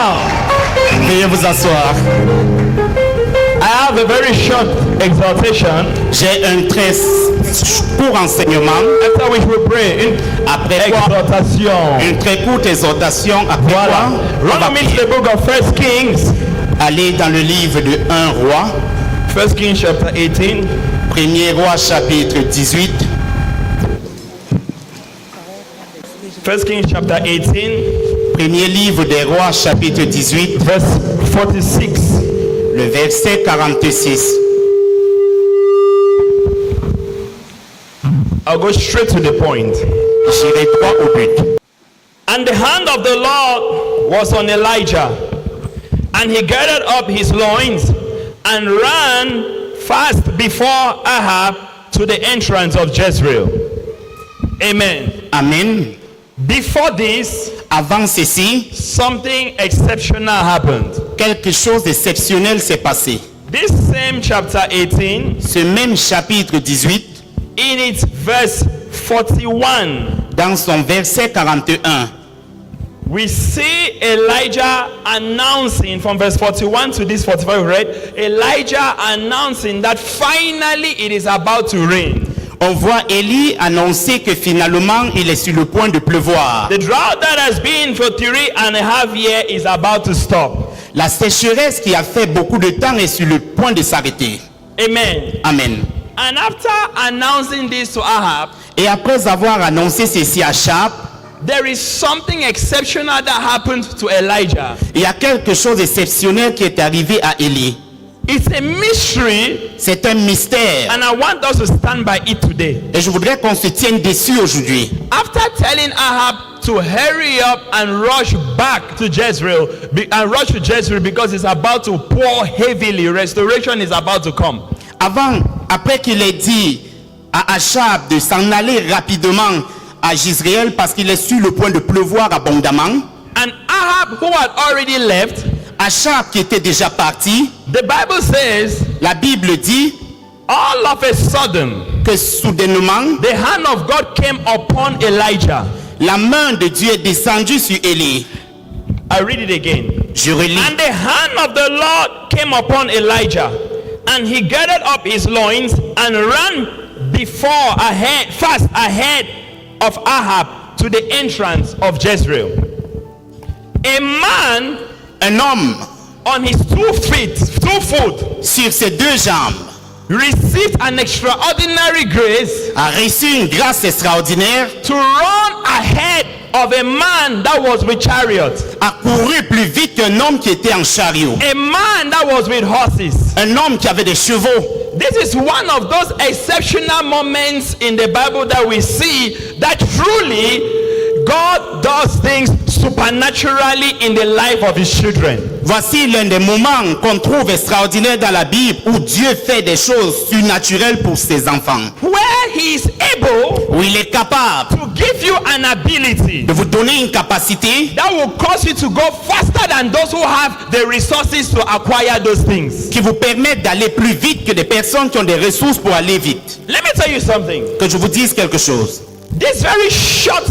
down. Veuillez vous asseoir. I have a very short exhortation. J'ai un très court enseignement. After which we pray. Après quoi, Exhortation. une très courte exhortation. Après Voilà. quoi, on va Run me to prier. the book of 1 Kings. Aller dans le livre de 1 roi. 1 Kings chapter 18. Premier roi chapitre 18. 1 Kings chapter 18. Premier livre des rois chapitre 18. Verse 46. Le verset 46. I'll go straight to the point. J'irai droit au but. And the hand of the Lord was on Elijah, and he gathered up his loins and ran fast before Ahab to the entrance of Jezreel. Amen. Amen. Before this, Avant ceci, something exceptional happened. quelque chose d'exceptionnel s'est passé. This same chapter 18, Ce même chapitre 18, in its verse 41, dans son verset 41, we see Elijah announcing, from verse 41 to this 45 we read, Elijah announcing that finally it is about to rain. on voit Élie annoncer que finalement il est sur le point de pleuvoir. The drought that has been for 3.5 years is about to stop. La sécheresse qui a fait beaucoup de temps est sur le point de s'arrêter. Amen. Amen. And after announcing this to Ahab, Et après avoir annoncé ceci à Achab, there is something exceptional that happened to Elijah. il y a quelque chose d'exceptionnel qui est arrivé à Élie. It's a mystery, C'est un mystère. and I want us to stand by it today. Et je voudrais qu'on se tienne dessus aujourd'hui. After telling Ahab to hurry up and rush back to Jezreel, because it's about to pour heavily, restoration is about to come. Après qu'il ait dit à Achab de s'en aller rapidement à Jezreel parce qu'il est sur le point de pleuvoir abondamment, And Ahab, who had already left, Achab qui était déjà parti, the Bible says, la Bible dit all of a sudden, que soudainement, the hand of God came upon Elijah. la main de Dieu est descendue sur Élie. I read it again. Je relis. And the hand of the Lord came upon Elijah, and he gathered up his loins and ran fast ahead of Ahab to the entrance of Jezreel. A man Un homme on his 2 feet, 2 foot, sur ses 2 jambes received an extraordinary grace a reçu une grâce extraordinaire, to run ahead of a man that was with chariot, a couru plus vite qu'un homme qui était en chariot, a man that was with horses. un homme qui avait des chevaux. This is one of those exceptional moments in the Bible that we see that truly God does things supernaturally in the life of his children. Voici l'un des moments qu'on trouve extraordinaires dans la Bible où Dieu fait des choses surnaturelles pour ses enfants. Where he is able Où il est capable to give you an ability de vous donner une capacité that will cause you to go faster than those who have the resources to acquire those things. qui vous permet d'aller plus vite que des personnes qui ont des ressources pour aller vite. Let me tell you something. Que je vous dise quelque chose. This very short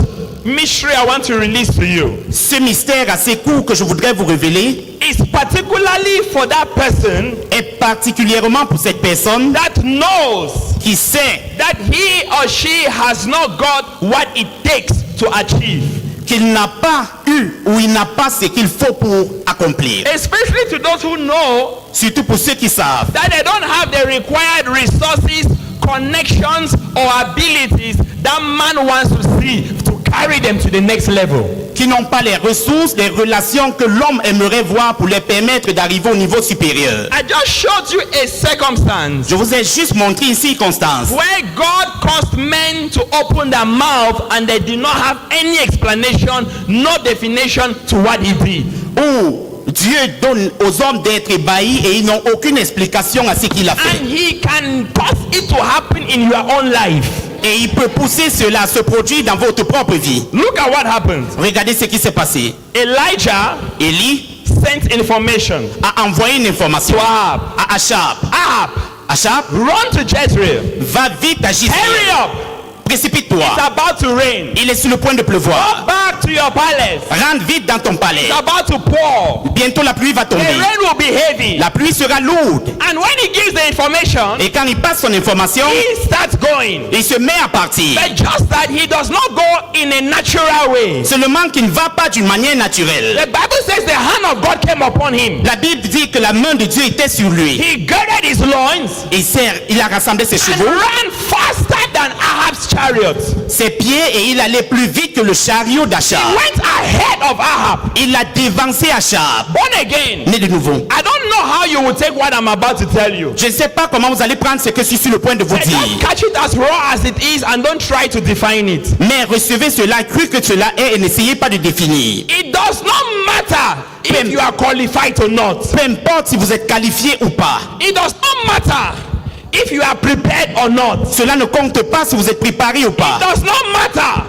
mystery I want to release to you Ce mystère assez court que je voudrais vous révéler is particularly for that person est particulièrement pour cette personne that knows qui sait that he or she has not got what it takes to achieve. qu'il n'a pas eu ou il n'a pas ce qu'il faut pour accomplir. Especially to those who know Surtout pour ceux qui savent that they don't have the required resources, connections, or abilities that man wants to see to carry them to the next level. qui n'ont pas les ressources, les relations que l'homme aimerait voir pour les permettre d'arriver au niveau supérieur. I just showed you a circumstance Je vous ai juste montré une circonstance where God caused men to open their mouth and they did not have any explanation, no definition to what he did. où Dieu donne aux hommes d'être ébahis et ils n'ont aucune explication à ce qu'il a fait. And he can cause it to happen in your own life. Et il peut pousser cela à se produire dans votre propre vie. Look at what happened. Regardez ce qui s'est passé. Elijah Élie sent information a envoyé une information to Ahab. à Achab. Ahab, Achab, run to Jezreel. va vite à Jezreel. Hurry up. Précipite-toi. It's about to rain. Il est sur le point de Go pleuvoir. back to your palace. Rentre vite dans ton palais. It's about to pour. Bientôt la pluie va The tomber. rain will be heavy. La pluie sera lourde. And when he gives the information, Et quand il passe son information, he starts going. il se met à partir. But just that he does not go in a natural way. Seulement qu'il ne va pas d'une manière naturelle. The Bible says the hand of God came upon him. La Bible dit que la main de Dieu était sur lui. He girded his loins Il a rassemblé ses and chevaux, ran faster than Ahab's chariot. ses pieds et il allait plus vite que le chariot He d'Achab. went ahead of Ahab. Il a dévancé Achab. Born again. Né de nouveau. I don't know how you will take what I'm about to tell you. Je ne sais pas comment vous allez prendre ce que je suis sur le point de vous Just dire. catch it as raw as it is and don't try to define it. Mais recevez cela, cru que cela est et n'essayez pas de définir. It does not matter if you are qualified or not. Peu importe si vous êtes qualifié ou pas. It does not matter if you are prepared or not. Cela ne compte pas si vous êtes préparé ou pas. It does not matter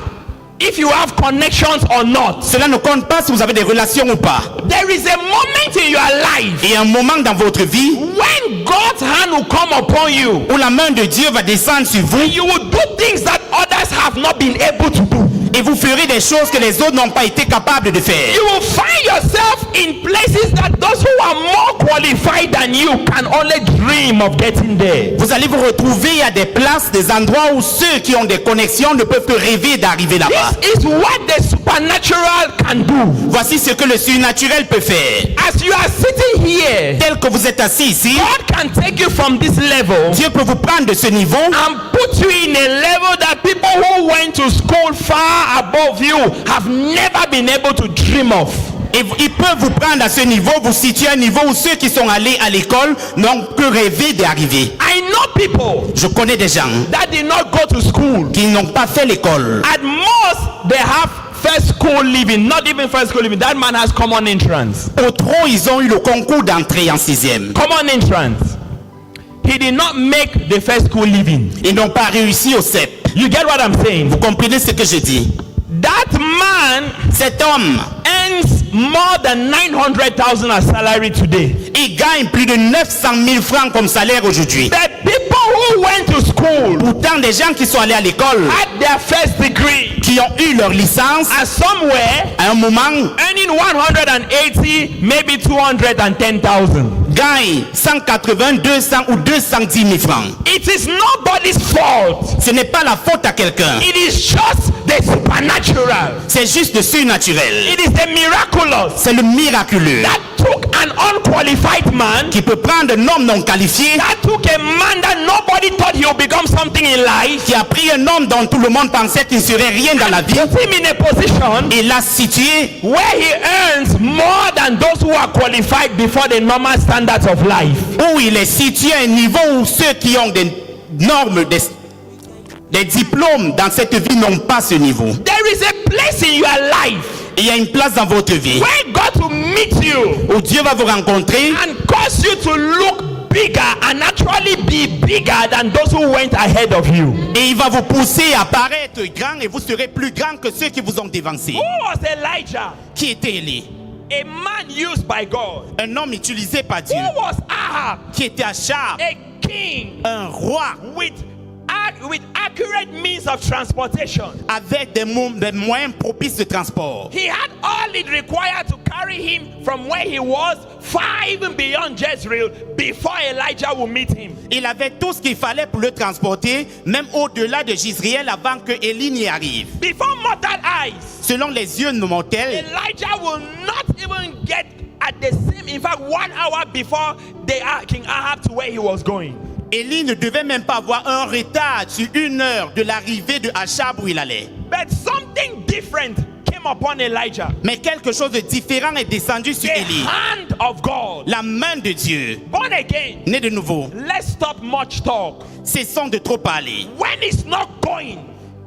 if you have connections or not. Cela ne compte pas si vous avez des relations ou pas. There is a moment in your life Et un moment dans votre vie when God's hand will come upon you. où la main de Dieu va descendre sur vous You will do things that others have not been able to do. et vous ferez des choses que les autres n'ont pas été capables de faire. You will find yourself in places that those who are more qualified than you can only dream of getting there. Vous allez vous retrouver à des places, des endroits où ceux qui ont des connexions ne peuvent que rêver d'arriver là-bas. This is what the supernatural can do. Voici ce que le surnaturel peut faire. As you are sitting here, Tel que vous êtes assis ici, God can take you from this level Dieu peut vous prendre de ce niveau and put you in a level that people who went to school far above you have never been able to dream of. et il peut vous prendre à ce niveau, vous situer à un niveau où ceux qui sont allés à l'école n'ont que rêvé d'arriver. I know people Je connais des gens that did not go to school. qui n'ont pas fait l'école. At most, they have first school living, not even first school living. That man has common entrance. Au trop, ils ont eu le concours d'entrée en 6e. Common entrance. He did not make the first school living. Ils n'ont pas réussi au CEP. You get what I'm saying? Vous comprenez ce que je dis? That man Cet homme, earns more than 900,000 as salary today. il gagne plus de 900 000 francs comme salaire aujourd'hui. The people who went to school Pourtant, des gens qui sont allés à l'école, had their first degree qui ont eu leur licence, and somewhere à un moment, earning 180, maybe 210,000. gagnent 180, 200 ou 210 000 francs. It is nobody's fault. Ce n'est pas la faute à quelqu'un. It is just the supernatural. C'est juste le surnaturel. It is the miraculous C'est le miraculeux that took an unqualified man, qui peut prendre un homme non qualifié, that took a man that nobody thought he would become something in life, qui a pris un homme dont tout le monde pensait qu'il ne serait rien dans la vie, put him in a position et l'a situé where he earns more than those who are qualified before the normal standards of life. où il est situé à un niveau où ceux qui ont des normes, des diplômes dans cette vie n'ont pas ce niveau. There is a place in your life Il y a une place dans votre vie where God will meet you où Dieu va vous rencontrer and cause you to look bigger and actually be bigger than those who went ahead of you. et il va vous pousser à paraître grand et vous serez plus grand que ceux qui vous ont dévancé. Who was Elijah? Qui était Élie? A man used by God. Un homme utilisé par Dieu. Who was Ahab? Qui était Achab? A king Un roi with accurate means of transportation. avec des moyens propices de transport. He had all it required to carry him from where he was far even beyond Jezreel before Elijah would meet him. Il avait tout ce qu'il fallait pour le transporter, même au-delà de Jisraël avant que Élie n'y arrive. Before mortal eyes, Selon les yeux de mortels, Elijah will not even get at the same, in fact, 1 hour before King Ahab to where he was going. Élie ne devait même pas avoir un retard sur 1 heure de l'arrivée de Achab où il allait. But something different came upon Elijah. Mais quelque chose de différent est descendu sur The Élie. hand of God. La main de Dieu, Born again. né de nouveau. Let's stop much talk. Cessons de trop parler. When it's not going,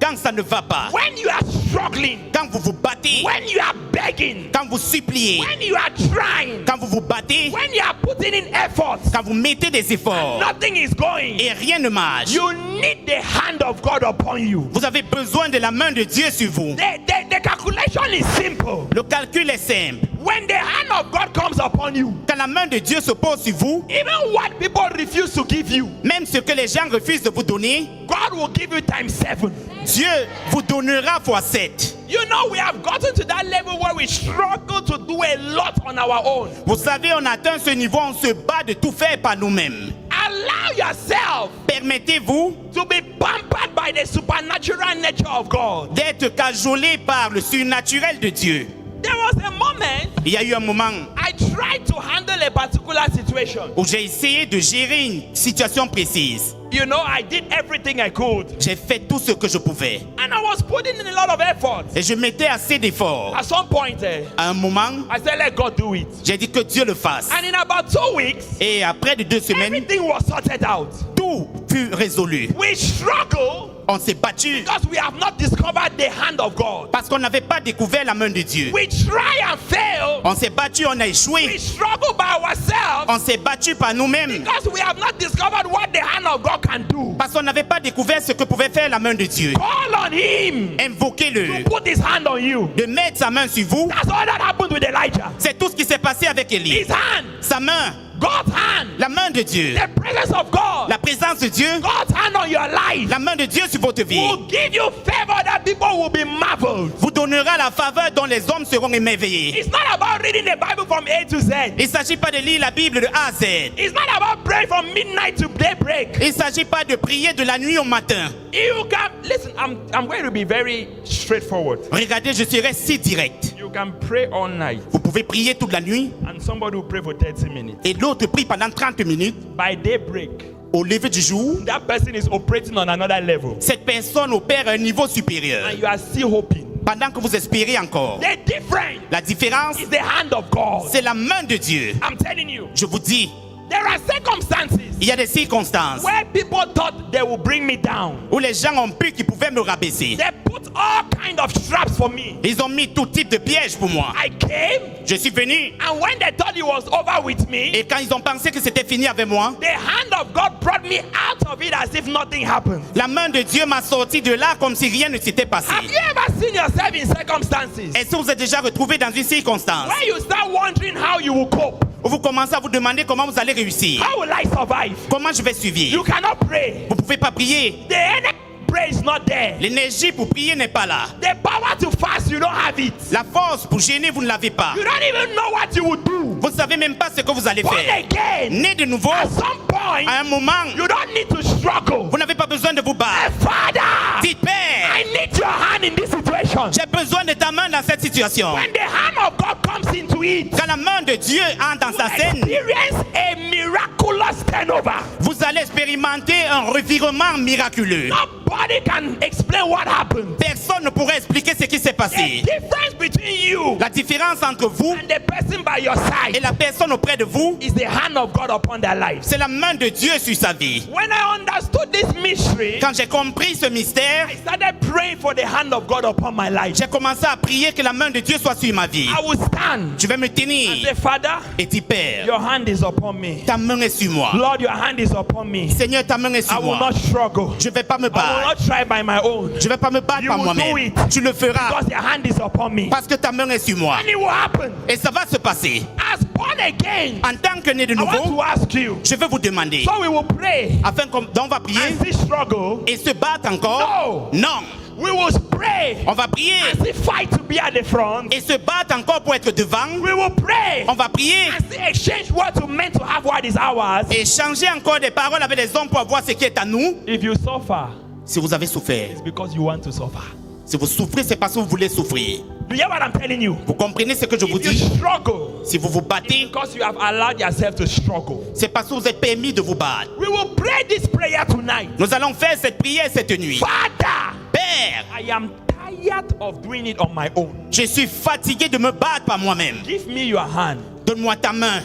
Quand ça ne va pas, when you are struggling, quand vous vous battez, when you are begging, quand vous suppliez, when you are trying, quand vous vous battez, when you are putting in efforts, quand vous mettez des efforts nothing is going. et rien ne marche, You need the hand of God upon you. vous avez besoin de la main de Dieu sur vous. The calculation is simple. Le calcul est simple. When the hand of God comes upon you, Quand la main de Dieu se pose sur vous, even what people refuse to give you, même ce que les gens refusent de vous donner, God will give you times 7. Dieu vous donnera fois 7. You know, we have gotten to that level where we struggle to do a lot on our own. Vous savez, on atteint ce niveau, on se bat de tout faire par nous-mêmes. Allow yourself Permettez-vous to be pampered by the supernatural nature of God. d'être cajolé par le surnaturel de Dieu. There was a moment Il y a eu un moment I tried to handle a particular situation. où j'ai essayé de gérer une situation précise. You know, I did everything I could. J'ai fait tout ce que je pouvais. And I was putting in a lot of effort. Et je mettais assez d'efforts. At some point, À un moment, I said, let God do it. j'ai dit que Dieu le fasse. And in about 2 weeks, Et après de 2 semaines, everything was sorted out. tout fut résolu. We struggle On s'est battu because we have not discovered the hand of God. parce qu'on n'avait pas découvert la main de Dieu. We try and fail. On s'est battu, on a We échoué. struggle by ourselves On s'est battu par nous-mêmes because we have not discovered what the hand of God can do. parce qu'on n'avait pas découvert ce que pouvait faire la main de Dieu. Call on Him Invoquez-le, to put His hand on you. de mettre sa main sur vous. That's all that happened with Elijah. C'est tout ce qui s'est passé avec Élie. His hand, Sa main, God's hand, la main de Dieu, the presence of God, la présence de Dieu, God's hand on your life la main de Dieu sur votre vie will give you favor that people will be marveled. vous donnera la faveur dont les hommes seront émerveillés. It's not about reading the Bible from A to Z. Il ne s'agit pas de lire la Bible de A à Z. It's not about praying from midnight to daybreak. Il ne s'agit pas de prier de la nuit au matin. You can listen. I'm going to be very straightforward. Regardez, je serai si direct. You can pray all night, Vous pouvez prier toute la nuit and somebody will pray for 30 minutes. et l'autre prie pendant 30 minutes. By daybreak, Au lever du jour, that person is operating on another level, cette personne opère à un niveau supérieur. and you are still hoping. Pendant que vous espérez encore. The difference La différence, is the hand of God. c'est la main de Dieu. I'm telling you, Je vous dis, there are circumstances il y a des circonstances where people thought they would bring me down. où les gens ont pu qu'ils pouvaient me rabaisser. They put all kind of traps for me. Ils ont mis tout type de pièges pour moi. I came, Je suis venu and when they thought it was over with me, et quand ils ont pensé que c'était fini avec moi, the hand of God brought me out of it as if nothing happened. la main de Dieu m'a sorti de là comme si rien ne s'était passé. Have you ever seen yourself in circumstances Est-ce que vous êtes déjà retrouvé dans une circonstance where you start wondering how you will cope? où vous commencez à vous demander comment vous allez réussir? How will I survive? Comment je vais You survivre? cannot pray. Vous ne pouvez pas prier. The energy to pray is not there. L'énergie pour prier n'est pas là. The power to fast, you don't have it. La force pour gêner, vous ne l'avez pas. You don't even know what you would do. Vous ne savez même pas ce que vous allez Born faire. again, Né de nouveau, at some point, à un moment, you don't need to struggle. vous n'avez pas besoin de vous battre. Father, Dites, Père, I need your hand in this situation. j'ai besoin de ta main dans cette situation. When the hand of God comes into it, Quand la main de Dieu entre dans sa scène, experience a miraculous turnover. vous allez expérimenter un revirement miraculeux. Nobody can explain what happened. Personne ne pourrait expliquer ce qui s'est The passé. difference between you La différence entre vous and the person by your et side la personne auprès de vous, is the hand of God upon their lives. c'est la main de Dieu sur sa vie. When I understood this mystery, Quand j'ai compris ce mystère, I started praying for the hand of God upon my life. j'ai commencé à prier que la main de Dieu soit sur ma vie. I will stand Je vais me and tenir say, Father, et dire, Père, your hand is upon me. ta main est sur moi. Lord, your hand is upon me. Seigneur, ta main est I sur will moi. not struggle. Je ne vais pas me I will battre. not try by my own. Je ne vais pas me battre You par will do moi-même. it. Tu le feras Because your hand is upon me. parce que ta main est sur moi. And it will happen. Et ça va se passer. As born again, En tant que né de I want nouveau, to ask you. je vais vous demander, So we will pray afin qu'on on va prier and still struggle. et se battre encore. Non. We will pray On va prier and still fight to be at the front. et se battre encore pour être devant. We will pray On va prier and still exchange what to meant to have what is ours. et changer encore des paroles avec les hommes pour avoir ce qui est à nous. If you suffer, Si vous avez souffert, it's because you want to suffer. si vous souffrez, c'est parce que vous voulez souffrir. Do you hear what I'm telling you? Vous comprenez ce que je vous If you dis? struggle, Si vous vous it's battez, because you have allowed yourself to struggle. c'est parce que vous êtes permis de vous battre. We will pray this prayer tonight. Nous allons faire cette prière cette nuit. Father, Père, I am tired of doing it on my own. je suis fatigué de me battre par moi-même. Give me your hand. Donne-moi ta main.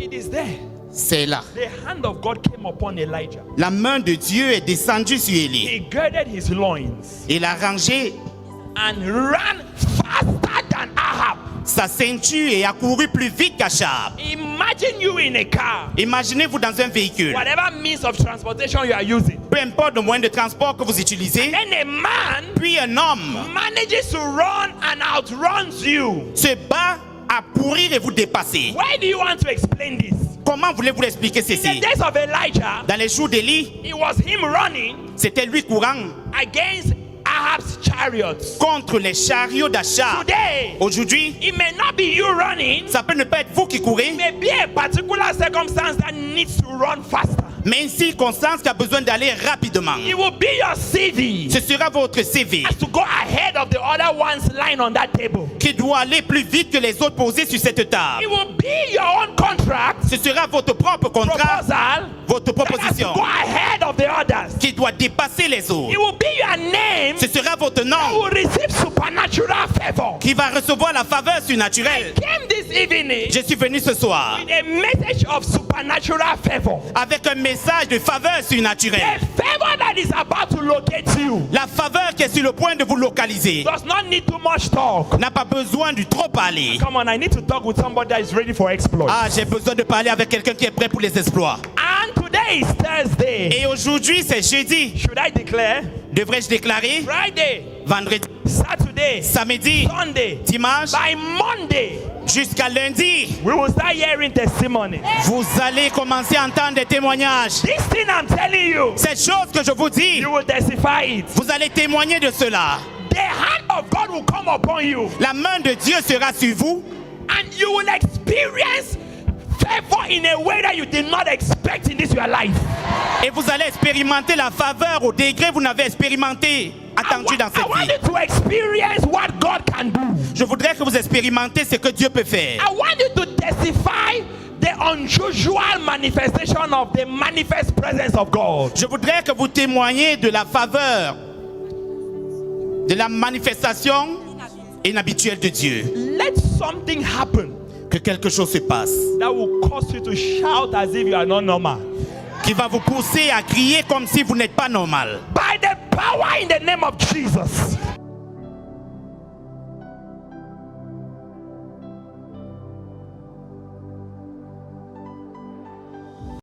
It is there. C'est là. The hand of God came upon Elijah. La main de Dieu est descendue sur Élie. He girded his loins Il a rangé and ran faster than Ahab. sa ceinture et a couru plus vite qu'Achab. Imagine you in a car. Imaginez-vous dans un véhicule. Whatever means of transportation you are using. Peu importe le moyen de transport que vous utilisez. Then a man Puis un homme manages to run and outruns you. se bat à courir et vous dépasser. Why do you want to explain this? Comment voulez-vous l'expliquer In the ceci? days of Elijah, Dans les jours d'Élie, it was him running c'était lui courant against Ahab. Ahab's chariots. contre les chariots d'Achab. Today, Aujourd'hui, it may not be you running. ça peut ne pas être vous qui courez, It may be a particular circumstance that needs to run faster. mais une circonstance qui a besoin d'aller rapidement. It will be your CV Ce sera votre CV to go ahead of the other ones lying on that table. qui doit aller plus vite que les autres posés sur cette It table. will be your own contract, Ce sera votre propre contrat, proposal, votre that has to proposition go ahead of the others. qui doit dépasser les It autres. will be your name Ce sera votre that nom will receive supernatural favor. qui va recevoir la faveur surnaturelle. Came this evening Je suis venu ce soir with a message of supernatural favor. avec un message de faveur The surnaturelle. favor that is about to locate you La faveur qui est sur le point de vous localiser does not need too much talk. n'a pas besoin de trop parler. Come on, I need to talk with somebody that is ready for exploit. Ah, j'ai besoin de parler avec quelqu'un qui est prêt pour les exploits. And today is Thursday. Et aujourd'hui, c'est jeudi. Should I declare? Devrais-je déclarer? Friday, Vendredi, Saturday, samedi, Sunday. dimanche, By Monday, jusqu'à lundi, we will start hearing testimony. vous allez commencer à entendre des témoignages. This thing I'm telling you, Cette chose que je vous dis, you will testify it. vous allez témoigner de cela. The hand of God will come upon you, La main de Dieu sera sur vous and you will experience favor in a way that you did not expect in this your life. et vous allez expérimenter la faveur au degré que vous n'avez expérimenté attendu dans I cette want vie. you to experience what God can do. Je voudrais que vous expérimentez ce que Dieu peut faire. I want you to testify the unusual manifestation of the manifest presence of God. Je voudrais que vous témoigniez de la faveur, de la manifestation inhabituelle de Dieu. Let something happen Que quelque chose se passe that will cause you to shout as if you are not normal. qui va vous pousser à crier comme si vous n'êtes pas normal. By the power in the name of Jesus.